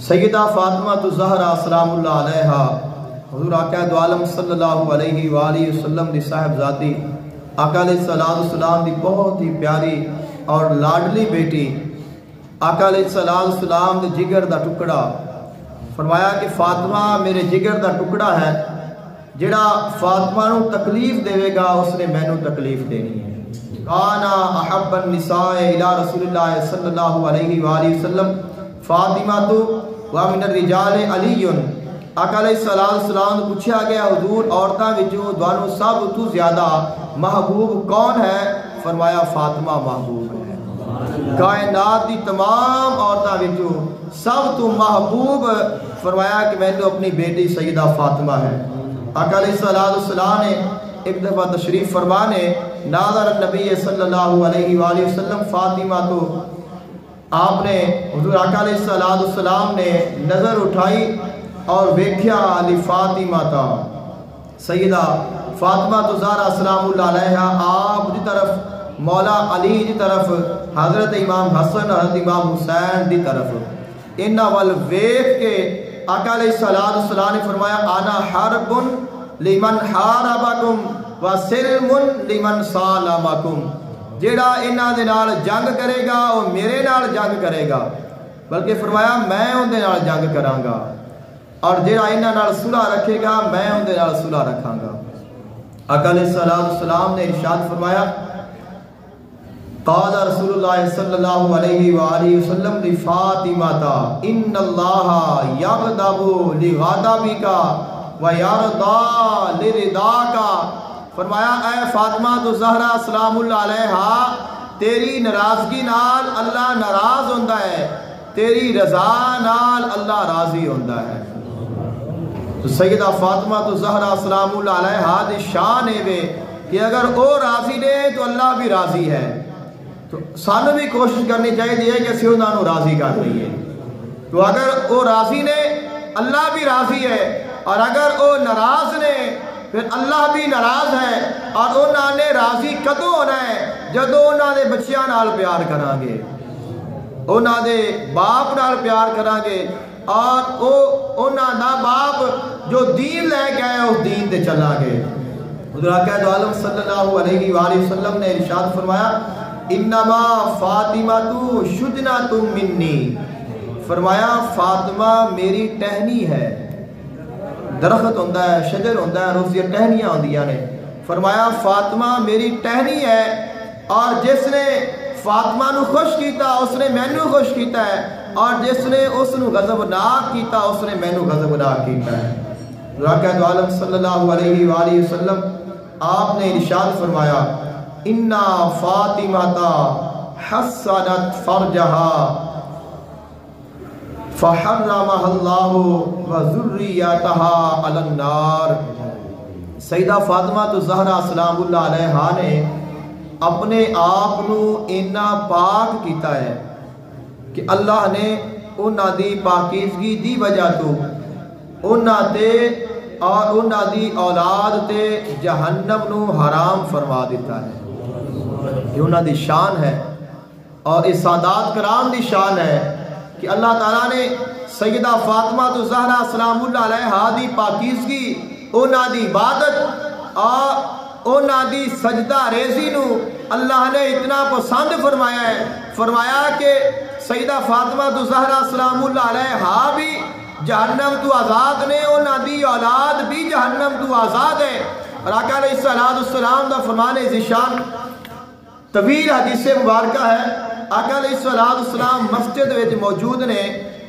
سیدہ فاطمہ الزہرا سلام اللہ علیہا حضور آقا دو عالم صلی اللہ علیہ وآلہ وسلم دی صاحبزادی، آقا علیہ السلام دی بہت ہی پیاری اور لاڈلی بیٹی، آقا علیہ السلام دی جگر دا ٹکڑا۔ فرمایا کہ فاطمہ میرے جگر دا ٹکڑا ہے، جڑا فاطمہ نو تکلیف دے گا اس نے مینوں تکلیف دینی ہے۔ کانا احب النساء الى رسول اللہ صلی اللہ علیہ وآلہ وسلم فاطمہ تو ومن الرجال علی۔ آقا علیہ السلام نے پوچھا گیا حضور عورتاں وچوں دوانوں سب تو زیادہ محبوب کون ہے؟ فرمایا فاطمہ محبوب ہے۔ کائنات دی تمام عورتاں وچوں سب تو محبوب فرمایا کہ میں نے اپنی بیٹی سیدہ فاطمہ ہے۔ آقا علیہ السلام نے ایک دفعہ تشریف فرمانے ناظر النبی صلی اللہ علیہ وآلہ وسلم فاطمہ تو آپ نے حضور آقا علیہ السلام نے نظر اٹھائی اور ویکھیا علی فاطمہ تا سیدہ فاطمہ تو زہرا سلام اللہ علیہا آپ دی طرف مولا علی دی طرف حضرت امام حسن حضرت امام حسین دی طرف انہاں ول ویکھ کے آقا علیہ السلام نے فرمایا انا حرب لمن حاربکم وسلم لمن سالمکم۔ جیڑا انہاں دے نال جنگ کرے گا وہ میرے نال جنگ کرے گا، بلکہ فرمایا میں ان دے نال جنگ کراں گا، اور جیڑا انہاں نال صلح رکھے گا میں ان دے نال صلح رکھاں گا۔ آقا علیہ السلام نے ارشاد فرمایا قال رسول اللہ صلی اللہ علیہ وآلہ وسلم لفاطمہ ان اللہ یغضب لغضبک ویرضی لرضاک۔ فرمایا اے فاطمہ تو زہرا سلام اللہ علیہا تیری ناراضگی نال اللہ ناراض ہوندا ہے، تیری رضا نال اللہ راضی ہوندا ہے۔ تو سیدہ فاطمہ تو زہرا سلام اللہ علیہا دی شان ہے کہ اگر وہ راضی نے تو اللہ بھی راضی ہے، تو سانو بھی کوشش کرنی چاہیے کہ اسی انہاں نو راضی کر لئیے۔ تو اگر وہ راضی نے اللہ بھی راضی ہے، اور اگر وہ ناراض نے پھر اللہ بھی ناراض ہے، اور انہاں نے راضی کدوں ہونا ہے جدوں انہاں دے بچیاں نال پیار کران گے، انہاں دے باپ نال پیار کران گے، اور انہاں دا باپ جو دین لے کے آئے اس دین تے چلا گے۔ حضور آقا دو عالم صلی اللہ علیہ وآلہ وسلم نے ارشاد فرمایا انما فاطمہ تو شجنۃ منی۔ فرمایا فاطمہ میری ٹہنی ہے، درخت ہوندہ ہے، شجر ہوندہ ہے، روزی ٹہنیاں ہوندیاں نے۔ فرمایا فاطمہ میری ٹہنی ہے، اور جس نے فاطمہ نو خوش کیتا اس نے مینوں خوش کیتا ہے، اور جس نے اس نو غضبناک کیتا اس نے مینوں غضبناک کیتا ہے۔ آقا دو عالم صلی اللہ علیہ وآلہ وسلم آپ نے ارشاد فرمایا انا فاطمہ حسنت فرجہا فحرمها اللہ وذریتہا علی النار۔ سیدہ فاطمہ تو زہرا سلام اللہ علیہا نے اپنے آپ نو اینا پاک کیتا ہے کہ اللہ نے انہاں دی پاکیزگی دی وجہ تو انہاں تے اور انہاں دی اولاد تے جہنم نو حرام فرما دیتا ہے۔ یہ انہاں دی شان ہے، اور اس سادات کرام دی شان ہے کہ اللہ تعالیٰ نے سیدہ فاطمہ تو زہرا سلام اللہ علیہا دی پاکیزگی، انہاں دی عبادت اور انہاں دی سجدہ ریزی نو اللہ نے اتنا پسند فرمایا ہے۔ فرمایا کہ سیدہ فاطمہ تو زہرا سلام اللہ علیہا بھی جہنم تو آزاد نے، انہاں دی اولاد بھی جہنم تو آزاد ہے۔ اور آقا علیہ السلام دا فرمان ذیشان طویل حدیث مبارکہ ہے۔ آقا علیہ السلام مسجد وچ موجود نے،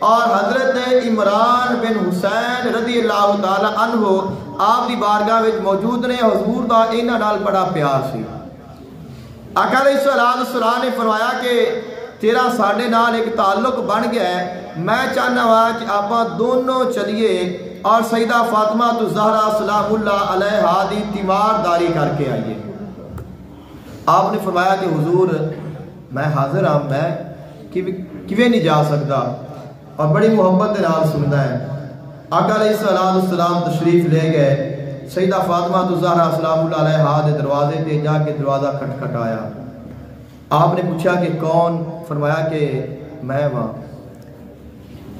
اور حضرت عمران بن حسین رضی اللہ تعالی عنہ آپ دی بارگاہ وچ موجود نے۔ حضور دا انہاں نال بڑا پیار سی۔ آقا علیہ السلام نے فرمایا کہ تیرا ساڈے نال ایک تعلق بن گیا ہے، میں چاہنا وا کہ آپاں دونوں چلیے اور سیدہ فاطمہ تو زہرا سلام اللہ علیہا دی تیمارداری کر کے آئیے۔ آپ نے فرمایا کہ حضور میں حاضر ہوں، میں کیویں نہیں جا سکتا، اور بڑی محبت دے نال سندا ہے۔ آقا علیہ السلام تشریف لے گئے، سیدہ فاطمہ تو زہرا سلام اللہ علیہا دے دروازے تے جا کے دروازہ کھٹکھٹایا۔ آپ نے پوچھا کہ کون؟ فرمایا کہ میں وہاں۔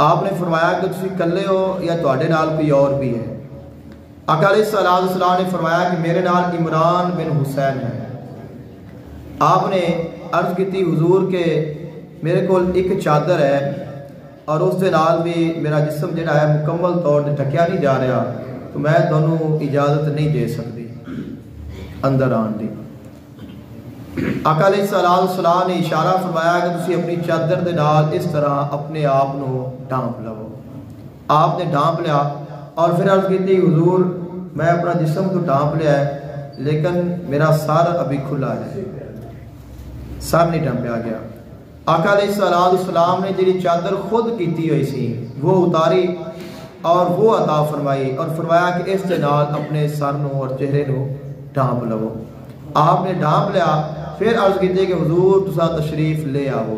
آپ نے فرمایا کہ تسی کلے ہو یا تواڈے نال کوئی اور بھی ہے؟ آقا علیہ السلام نے فرمایا کہ میرے نال عمران بن حسین ہے۔ آپ نے عرض کی حضور کے میرے کو ایک چادر ہے اور اس دے نال بھی میرا جسم جڑا ہے مکمل طور تے ٹھکیا نہیں جا رہا، تو میں دونوں اجازت نہیں دے سکتی اندر آن دی۔ آقا علیہ السلام نے اشارہ فرمایا کہ تسی اپنی چادر دے نال اس طرح اپنے آپ نو ڈھانپ لو۔ آپ نے ڈھانپ لیا اور پھر عرض کی حضور میں اپنا جسم تو ڈھانپ لیا ہے لیکن میرا سر ابھی کھلا ہے، سر نہیں ڈھانپیا گیا۔ آقا علیہ السلام نے جی چادر خود کیتی ہوئی سی وہ اتاری اور وہ عطا فرمائی اور فرمایا کہ اس کے نال اپنے سر نو اور چہرے نو ڈھانپ لو۔ آپ نے ڈھانپ لیا، پھر عرض کی کہ حضور تسا تشریف لے آؤ۔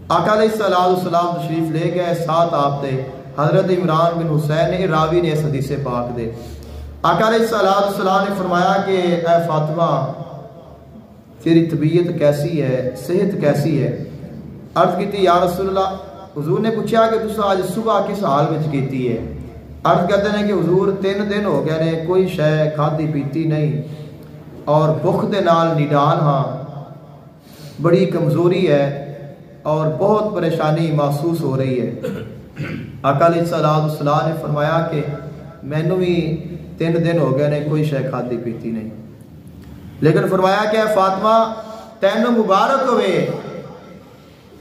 آقا علیہ السلام تشریف لے گئے، ساتھ آپ دے حضرت عمران بن حسین نے، راوی نے اس حدیث پاک دے۔ آقا علیہ السلام نے فرمایا کہ اے فاطمہ تیری طبیعت کیسی ہے، صحت کیسی ہے؟ عرض کی یا رسول اللہ، حضور نے پوچھا کہ تسا آج صبح کس حال میں کیتی ہے؟ عرض کرتے ہیں کہ حضور 3 دن ہو گئے نے کوئی شے کھادی پیتی نہیں اور بخ دے نال نڈال ہاں، بڑی کمزوری ہے اور بہت پریشانی محسوس ہو رہی ہے۔ آقا علیہ السلام نے فرمایا کہ مینوں بھی 3 دن ہو گئے نے کوئی شے کھادی پیتی نہیں، لیکن فرمایا کہ اے فاطمہ تینوں مبارک ہوئے،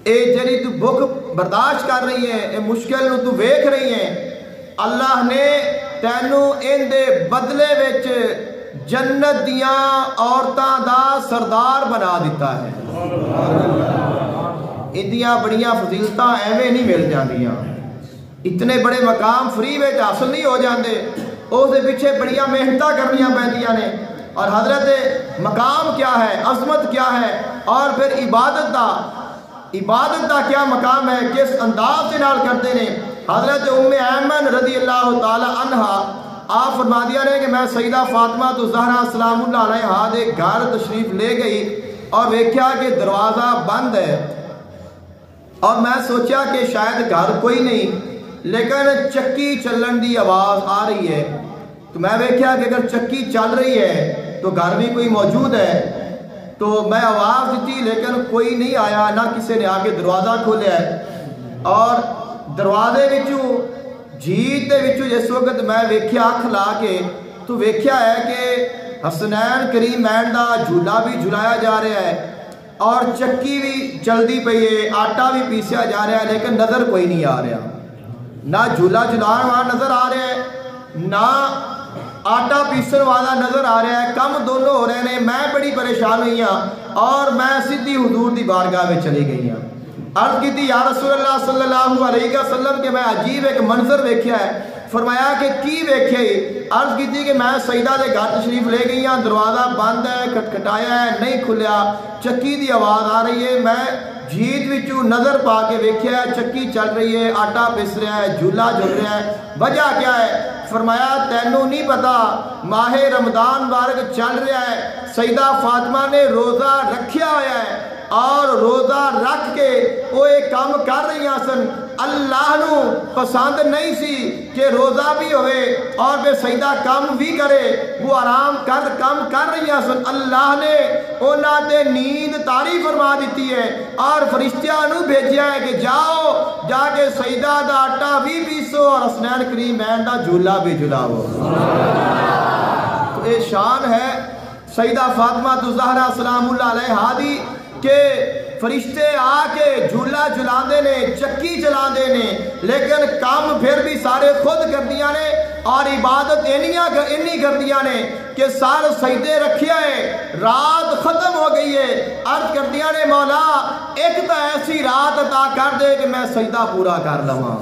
اے جڑی تو بھوک برداشت کر رہی ہے، اے مشکل نو تو ویکھ رہی ہے، اللہ نے تینوں ان دے بدلے وچ جنت دیاں عورتاں دا سردار بنا دیتا ہے۔ اندیاں بڑیاں فضیلتاں ایویں نہیں مل جاندیاں، اتنے بڑے مقام فری وچ حاصل نہیں ہو جاندے، اس دے پیچھے بڑیاں محنتاں کرنیاں پیندیاں نے۔ اور حضرت مقام کیا ہے، عظمت کیا ہے، اور پھر عبادت دا کیا مقام ہے، کس انداز سے نال کرتے نے۔ حضرت ام ایمن رضی اللہ تعالی عنہ آپ فرما دیا نے کہ میں سیدہ فاطمہ تو زہرا سلام اللہ علیہا دے گھر تشریف لے گئی اور دیکھا کہ دروازہ بند ہے، اور میں سوچا کہ شاید گھر کوئی نہیں، لیکن چکی چلن دی آواز آ رہی ہے، تو میں دیکھا کہ اگر چکی چل رہی ہے تو گھر بھی کوئی موجود ہے، تو میں آواز دیتی لیکن کوئی نہیں آیا، نہ کسی نے آگے دروازہ کھولیا ہے۔ اور دروازے وچوں جھیت دے وچوں جس وقت میں ویکھیا اکھ لا کے تو ویکھیا ہے کہ حسنین کریمین دا جھولا بھی جھلایا جا رہا ہے اور چکی بھی چلدی پئی ہے، آٹا بھی پیسیا جا رہا ہے، لیکن نظر کوئی نہیں آ رہا، نہ جھولا جھلان والا نظر آ رہا ہے نہ آٹا پیسن والا نظر آ رہا ہے، کم دونوں ہو رہے ہیں۔ میں بڑی پریشان ہوئی ہوں اور میں سیدھی حضور دی بارگاہ میں چلی گئی ہوں۔ عرض کی تھی یا رسول اللہ صلی اللہ علیہ وسلم کہ میں عجیب ایک منظر ویکھیا ہے۔ فرمایا کہ کی ویکھیا ہے؟ عرض کی تھی کہ میں سیدہ دے گھر تشریف لے گئی ہوں، دروازہ بند ہے، کھٹکھٹایا ہے، نہیں کھلیا، چکی دی آواز آ رہی ہے، میں جھیت وچوں نظر پا کے ویکھیا ہے، چکی چل رہی ہے، آٹا پس رہا ہے، جھولا جھل رہا ہے، وجہ کیا ہے؟ فرمایا تینوں نہیں پتا، ماہ رمضان مبارک چل رہا ہے، سیدہ فاطمہ نے روزہ رکھیا ہوا ہے اور روزہ رکھ کے وہ ایک کام کر رہی ہیں سن، اللہ نو پسند نہیں سی کہ روزہ بھی ہوئے اور پھر سیدہ کام بھی کرے، وہ آرام کام کر رہی ہیں سن، اللہ نے اونا تے نیند طاری فرما دیتی ہے اور فرشتیاں نو بھیجیا ہے کہ جاؤ جا کے سیدہ دا آٹا بھی پیسو اور حسنین کریمین دا جھولا بھی جھلاؤ۔ تو یہ شان ہے سیدہ فاطمہ الزہرا سلام اللہ علیہا دی کہ فرشتے آ کے جھولا جھلاندے نے، چکی چلاندے نے، لیکن کام پھر بھی سارے خود کر دیا نے اور عبادت اینی کر دیا نے کہ سار سجدے رکھیا ہے، رات ختم ہو گئی ہے، عرض کر دیا نے مولا ایک تو ایسی رات عطا کر دے کہ میں سجدہ پورا کر لواں۔